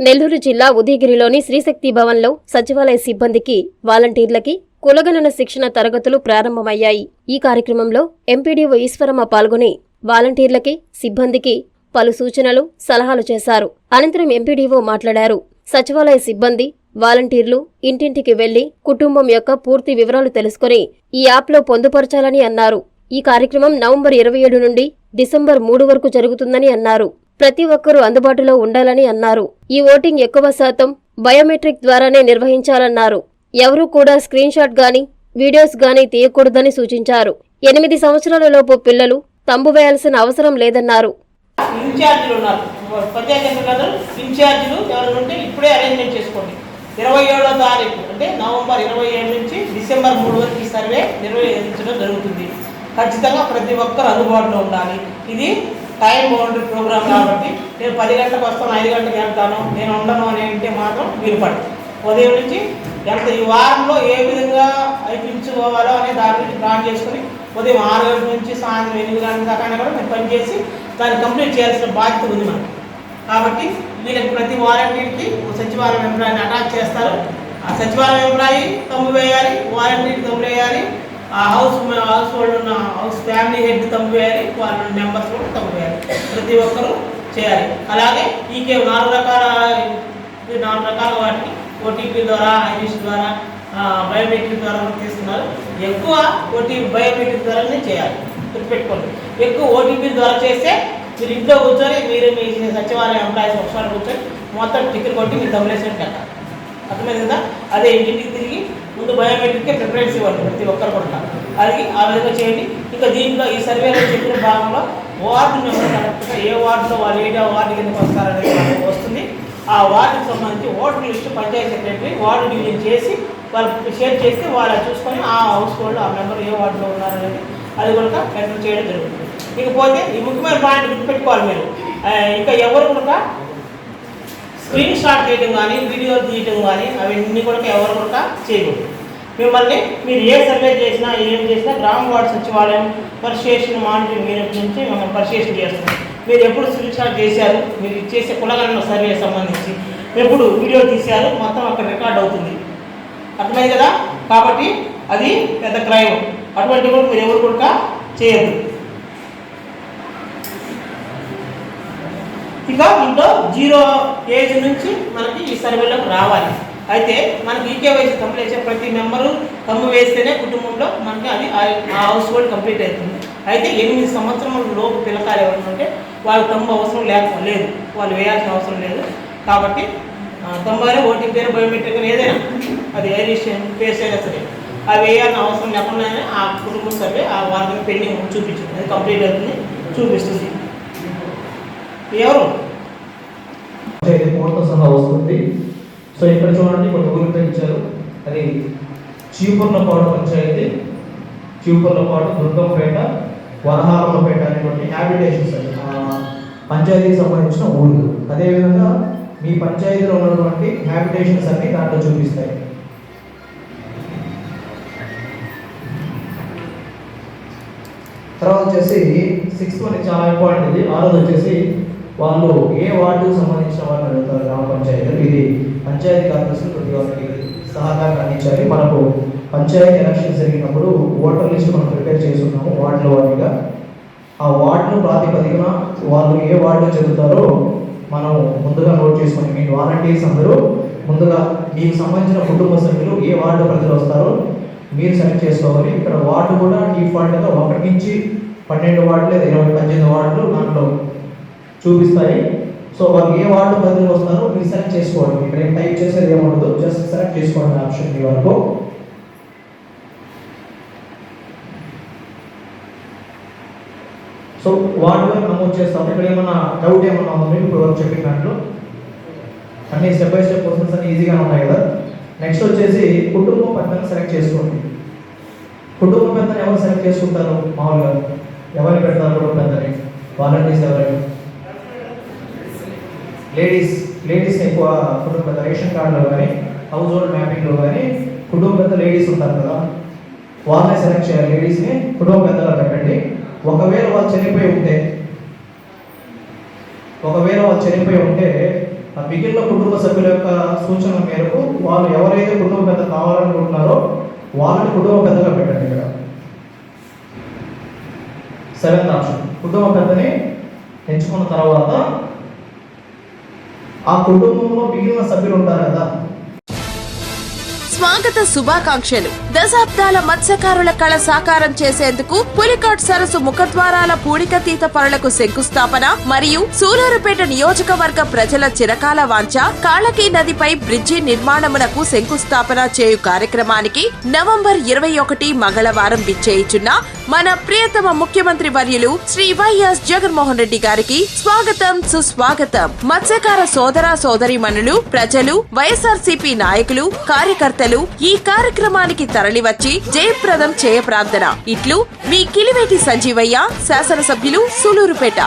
నెల్లూరు జిల్లా ఉదయగిరిలోని శ్రీశక్తి భవన్లో సచివాలయ సిబ్బందికి, వాలంటీర్లకి కులగణన శిక్షణ తరగతులు ప్రారంభమయ్యాయి. ఈ కార్యక్రమంలో ఎంపీడీఓ ఈశ్వరమ్మ పాల్గొని వాలంటీర్లకి, సిబ్బందికి పలు సూచనలు, సలహాలు చేశారు. అనంతరం ఎంపీడీఓ మాట్లాడారు. సచివాలయ సిబ్బంది, వాలంటీర్లు ఇంటింటికి వెళ్లి కుటుంబం యొక్క పూర్తి వివరాలు తెలుసుకుని ఈ యాప్లో పొందుపరచాలని అన్నారు. ఈ కార్యక్రమం నవంబర్ 27 నుండి డిసెంబర్ 3 వరకు జరుగుతుందని అన్నారు. ప్రతి ఒక్కరూ అందుబాటులో ఉండాలని అన్నారు. ఈ ఓటింగ్ ఎక్కువ శాతం బయోమెట్రిక్ ద్వారానే నిర్వహించాలన్నారు. ఎవరూ కూడా స్క్రీన్ షాట్ గానీ, వీడియోస్ గానీ తీయకూడదని సూచించారు. 8 సంవత్సరాల లోపు పిల్లలు తంబు వేయాల్సిన అవసరం లేదన్నారు. ఇన్ఛార్జీలు ఉన్నారు, ఇన్ఛార్జీలు ఎవరు ఉంటే ఇప్పుడే అరేంజ్మెంట్ చేసుకోండి. 27వ తారీఖు అంటే నవంబర్ 27 నుంచి డిసెంబర్ 3 వరకు ఈ సర్వే నిర్వహించడం జరుగుతుంది. ఖచ్చితంగా ప్రతి ఒక్కరు అందుబాటులో ఉండాలి. ఇది టైం బౌండరీ ప్రోగ్రామ్ కాబట్టి నేను 10 గంటలకు వస్తాను, 5 గంటలకు వెళ్తాను, నేను ఉండను అని అంటే మాత్రం వీలుపడదు. ఉదయం నుంచి ఎంత ఈ వారంలో ఏ విధంగా అయిపించుకోవాలో అనే దాని గురించి ప్లాన్ చేసుకుని ఉదయం 6 గంటల నుంచి సాయంత్రం 8 గంటల దాకా కూడా మేము పనిచేసి దాన్ని కంప్లీట్ చేయాల్సిన బాధ్యత ఉంది మనకి. కాబట్టి వీళ్ళకి ప్రతి వాలంటీర్కి సచివాలయం ఎంప్లాయీని అటాచ్ చేస్తారు. ఆ సచివాలయం ఎంప్లాయీ తమ్ము వేయాలి, వాలంటీర్కి తమ్ము వేయాలి, ఆ హౌస్ హోల్డ్ ఉన్న హౌస్ ఫ్యామిలీ హెడ్ తమ్ము వేయాలి, వాళ్ళ మెంబర్స్ కూడా తమ్ము వేయాలి. ప్రతి ఒక్కరూ చేయాలి. అలాగే ఈకే 4 రకాల వాటిని ఓటీపీ ద్వారా, ఐడీస్ ద్వారా, బయోమెట్రిక్ ద్వారా తీసుకున్నారు. ఎక్కువ ఓటీపీ బయోమెట్రిక్ ద్వారానే చేయాలి. గుర్తుపెట్టుకోండి, ఎక్కువ ఓటీపీ ద్వారా చేస్తే మీరు ఇంట్లో కూర్చొని మీరు మీ సచివాలయం ఎంప్లాయీస్ ఒకసారి కూర్చొని మొత్తం టికెట్ కొట్టి మీరు తమిళేసినట్టు కట్టాలి. అర్థమైంది కదా? అదే ఇంటింటికి తిరిగి ముందు బయోమెట్రిక్కే ప్రిఫరెన్స్ ఇవ్వండి ప్రతి ఒక్కరు కూడా. అది ఆ విధంగా చేయండి. ఇంకా దీంట్లో ఈ సర్వేలో చెప్పిన భాగంలో వార్డు నెంబర్ కరెక్ట్గా ఏ వార్డులో వాళ్ళు ఏ వార్డు కిందకి వస్తారనేది వస్తుంది. ఆ వార్డుకి సంబంధించి voter list panchayat secretary ward division చేసి వాళ్ళు షేర్ చేస్తే వాళ్ళు చూసుకొని ఆ హౌస్ హోల్డ్ ఆ మెంబర్ ఏ వార్డులో ఉన్నారనేది అది కూడా ఎంటర్ చేయడం జరుగుతుంది. ఇకపోతే ఈ ముఖ్యమైన పాయింట్ గుర్తుపెట్టుకోవాలి మీరు. ఇంకా ఎవరు కూడా స్క్రీన్ షాట్ చేయడం కానీ, వీడియోలు తీయడం కానీ అవన్నీ కూడా ఎవరు కూడా చేయకూడదు. మిమ్మల్ని మీరు ఏ సర్వే చేసినా ఏం చేసినా గ్రామ వార్డు సచివాలయం పరిశీలన మానిటరింగ్ యూనిట్ నుంచి మిమ్మల్ని పరిశీలన చేస్తాం. మీరు ఎప్పుడు స్క్రీన్ షాట్ చేశారు, మీరు చేసే కులగణన సర్వే సంబంధించి ఎప్పుడు వీడియో తీశారు మొత్తం అక్కడ రికార్డ్ అవుతుంది. అర్థమైంది కదా? కాబట్టి అది పెద్ద క్రైమ్. అటువంటి కూడా మీరు ఎవరు కూడా చేయద్దు. ఇక ఇంట్లో 0 ఏజ్ నుంచి మనకి ఈ సర్వేలోకి రావాలి. అయితే మనకి ఈకేవైసీ కంప్లీట్ చేసే ప్రతి మెంబరు తమ్ము వేస్తేనే కుటుంబంలో మనకి అది ఆ హౌస్ హోల్డ్ కంప్లీట్ అవుతుంది. అయితే 8 సంవత్సరాల లోపు పిల్లకాయలు ఎవరైనా ఉంటే వాళ్ళు తమ్ము అవసరం లేదు, వాళ్ళు వేయాల్సిన అవసరం లేదు. కాబట్టి తమ్మునే ఓటీపీ బయోమెట్రిక్ ఏదైనా అది ఐడెంటిటీ ఫేస్ అయినా సరే అవి వేయాల్సిన అవసరం లేకుండానే ఆ కుటుంబ సర్వే ఆ వారికి పెండింగ్ చూపించింది, అది కంప్లీట్ అవుతుంది, చూపిస్తుంది. ఎవరు ఫోటో సహా వస్తుంది. సో ఇక్కడ చూడండి కొన్ని ఊరితో ఇచ్చారు. అది చీపుర్లపాడు పంచాయతీ, చీపుర్లపాడు, దుర్గంపేట, వరహాలపేట అనేటువంటి హ్యాబిటేషన్స్ పంచాయతీకి సంబంధించిన ఊళ్ళు. అదేవిధంగా మీ పంచాయతీలో ఉన్నటువంటి హ్యాబిటేషన్స్ అన్ని దాంట్లో చూపిస్తాయి. తర్వాత వచ్చేసి 6th వన్ చాలా ఇంపార్టెంట్. ఇది 6th వచ్చేసి వాళ్ళు ఏ వార్డుకు సంబంధించిన వాళ్ళని అడుగుతారు గ్రామ పంచాయతీలు. ఇది పంచాయతీ కార్యదర్శులు ప్రతి వారికి సహకారం అందించాలి. మనకు పంచాయతీ ఎలక్షన్స్ జరిగినప్పుడు ఓటర్ లిస్ట్ మనం ప్రిపేర్ చేస్తున్నాము వార్డుల వారీగా. ఆ వార్డును ప్రాతిపదికన వాళ్ళు ఏ వార్డులో చెందుతారో మనం ముందుగా నోట్ చేసుకొని మీ వాలంటీర్స్ అందరూ ముందుగా మీకు సంబంధించిన కుటుంబ సభ్యులు ఏ వార్డు ప్రజలు వస్తారో మీరు సెలెక్ట్ చేసుకోవాలి. ఇక్కడ వార్డు కూడా డిఫాల్ట్గా 1 నుంచి 12 వార్డులు లేదా 18 వార్డులు దాంట్లో చూపిస్తాయి. సో వాళ్ళు ఏ వార్డు ప్రజలు వస్తారో మీరు సెలెక్ట్ చేసుకోవాలి. ఇక్కడ ఏం టైప్ చేసేది ఏముండదు, జస్ట్ సెలెక్ట్ చేసుకోండి ఆప్షన్ మీ వరకు. సో వార్డు వరకు నమోదు చేస్తాము. ఇక్కడ ఏమన్నా డౌట్ ఏమన్నా ఉంది ఇప్పుడు వరకు చెప్పిన దాంట్లో అన్ని స్టెప్ బై స్టెప్ క్వశ్చన్స్ అన్ని ఈజీగా ఉన్నాయి కదా. నెక్స్ట్ వచ్చేసి కుటుంబ పెద్దను సెలెక్ట్ చేసుకోండి. కుటుంబ పెద్దను ఎవరు సెలెక్ట్ చేసుకుంటారు? మామూలుగా ఎవరిని పెడతారు కుటుంబ పెద్దని? వాలంటీర్స్ ఎవరైనా లేడీస్ ఎక్కువ కుటుంబ పెద్ద రేషన్ కార్డులో కానీ హౌస్ హోల్డ్ మ్యాపింగ్లో కానీ కుటుంబ పెద్ద లేడీస్ ఉంటారు కదా, వాళ్ళని సెలెక్ట్ చేయాలి. లేడీస్ని కుటుంబ పెద్దలో పెట్టండి. ఒకవేళ వాళ్ళు చనిపోయి ఉంటే ఆ మిగిలిన కుటుంబ సభ్యుల యొక్క సూచన మేరకు వాళ్ళు ఎవరైతే కుటుంబ పెద్ద కావాలనుకుంటున్నారో వాళ్ళని కుటుంబ పెద్దగా పెట్టండి. ఇక్కడ 7th ఆప్షన్, కుటుంబ పెద్దని ఎంచుకున్న తర్వాత ఆ కుటుంబంలో మిగిలిన సభ్యులు ఉంటారు కదా. స్వాగత శుభాకాంక్షలు. దశాబ్దాల మత్స్యకారుల కళ సాకారం చేసేందుకు పులికాట్ సరస్సు ముఖద్వారాల పూడికతీత పనులకు శంకుస్థాపన మరియు సూలూరుపేట నియోజకవర్గ ప్రజల చిరకాల వాంఛ కాళకీ నదిపై బ్రిడ్జి నిర్మాణమునకు శంకుస్థాపన చేయు కార్యక్రమానికి నవంబర్ 21 మంగళవారం విచ్చేయుచున్న మన ప్రియతమ ముఖ్యమంత్రి వర్యులు శ్రీ వైఎస్ జగన్మోహన్ రెడ్డి గారికి స్వాగతం సుస్వాగతం. మత్స్యకార సోదర సోదరీమణులు, ప్రజలు, వైఎస్ఆర్సీపీ నాయకులు, కార్యకర్తలు ఈ కార్యక్రమానికి తరలివచ్చి జయప్రదం చేయ ప్రార్థన. ఇట్లు మీ కిలివేటి సంజీవయ్య, శాసనసభ్యులు, సూలూరుపేట.